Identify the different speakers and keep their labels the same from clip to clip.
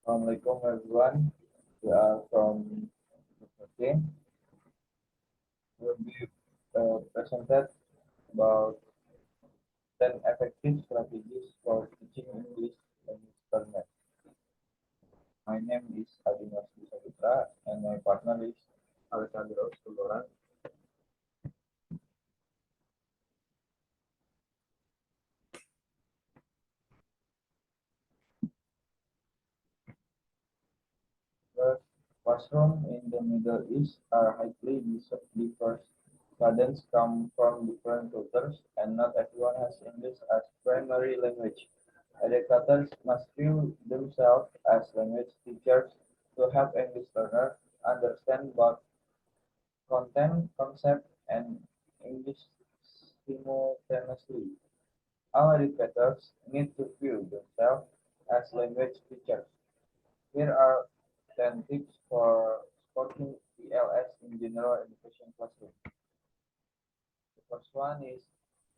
Speaker 1: Assalamualaikum everyone. We are from okay. Will be presented about 10 effective strategies for teaching English language learners. My name is Adimas&Alesandro and my partner is Alessandro. The classroom in the Middle East are highly diverse. Students come from different cultures, and not everyone has English as primary language. Educators must view themselves as language teachers to help English learners understand both content, concept, and English simultaneously. Our educators need to view themselves as language teachers. Here are 10 tips for supporting ELS in general education classroom. The first one is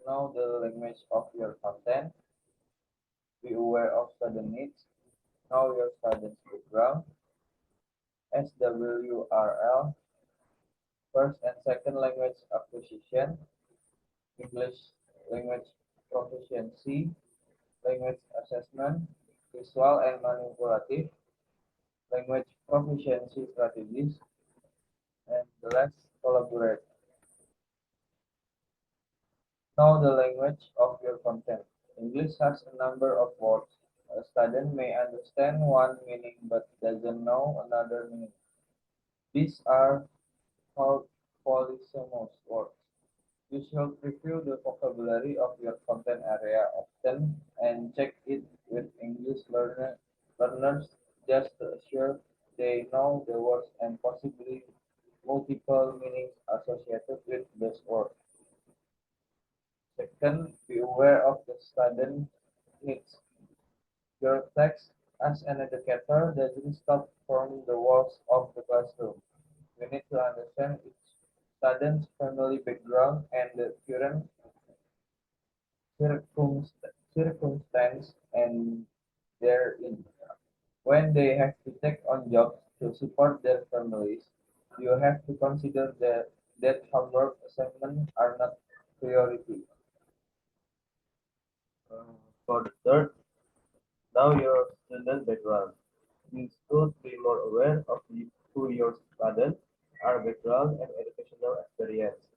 Speaker 1: know the language of your content, be aware of student needs, know your student's background, SWRL, first and second language acquisition, English language proficiency, language assessment, visual and manipulative, language proficiency strategies, and the last collaborate. Know the language of your content. English has a number of words. A student may understand one meaning but doesn't know another meaning. These are called polysemous words. You should review the vocabulary of your content area often and check it with learners just to assure they know the words and possibly multiple meanings associated with those words. Second, be aware of the student needs. Your text as an educator doesn't stop from the walls of the classroom. You need to understand each student's family background and the current circumstance and therein. When they have to take on jobs to support their families, you have to consider that homework assignments are not priority. Uh, for the third, now your student background. You should be more aware of who your students are background and educational experience.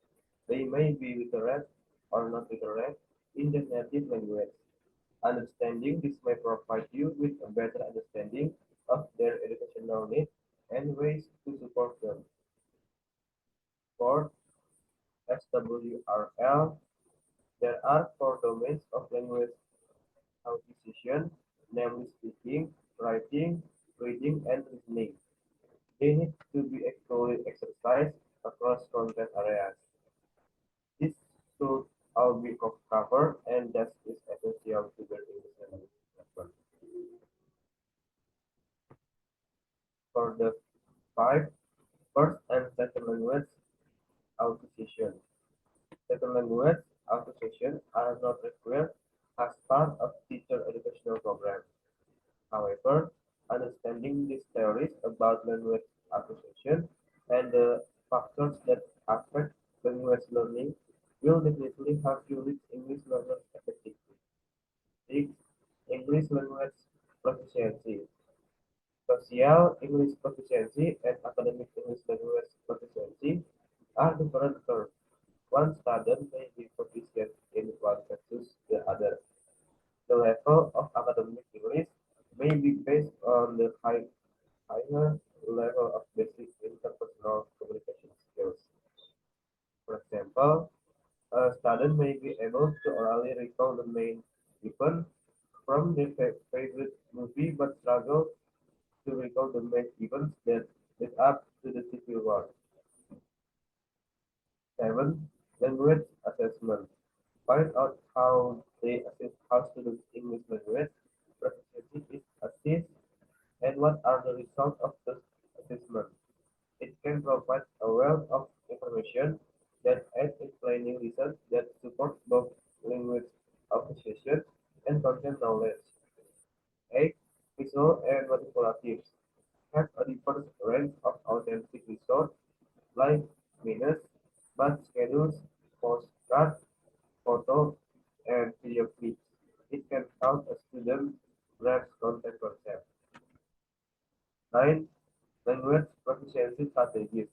Speaker 1: They may be literate or not literate in their native language. Understanding this may provide you with a better understanding of their educational needs and ways to support them. For SWRL, there are four domains of language acquisition, namely speaking, writing, reading, and listening. They need to be equally exercised across content areas. This should all be covered, and that is essential to their English language development. For the five first and second language acquisition. Second language acquisition are not required as part of teacher educational program. However, understanding these theories about language acquisition and the factors that affect language learning will definitely help you reach English learners effectively. 6. English language proficiency. Social English proficiency and academic English language proficiency are different terms. One student may be proficient in one versus the other. The level of academic English may be based on the higher level of basic interpersonal communication skills. For example, a student may be able to orally recall the main event from their favorite movie but struggle to recall the main events that led up to the civil war. 7. Language assessment. Find out how they assess how students' English language proficiency is assessed and what are the results of this assessment. It can provide a wealth of information that aids in planning research that supports both language acquisition and content knowledge. 8. visual and manipulatives, have a diverse range of authentic resources like minutes, bus schedules, postcards, photos, and video clips. It can help a student grasp content concepts. 9. Language proficiency strategies.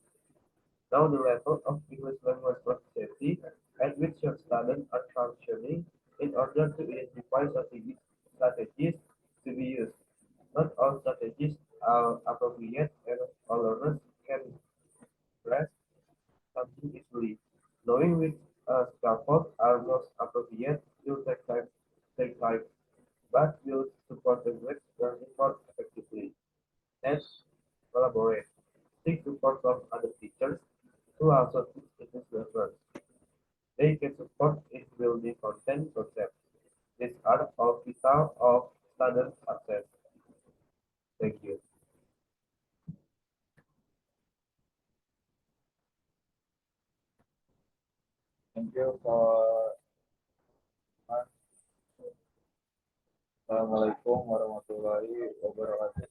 Speaker 1: Now the level of English language proficiency at which your students are functioning in order to identify strategies to be used. Not all strategies are appropriate and all learners can grasp something easily. Knowing which scaffolds are most appropriate will take time, but will support the next learning more effectively. Next, collaborate. Seek support from other teachers who also teach English lessons. They can support in building content concepts. These are all vital of student success. Thank you.
Speaker 2: Thank you for Assalamualaikum warahmatullahi wabarakatuh.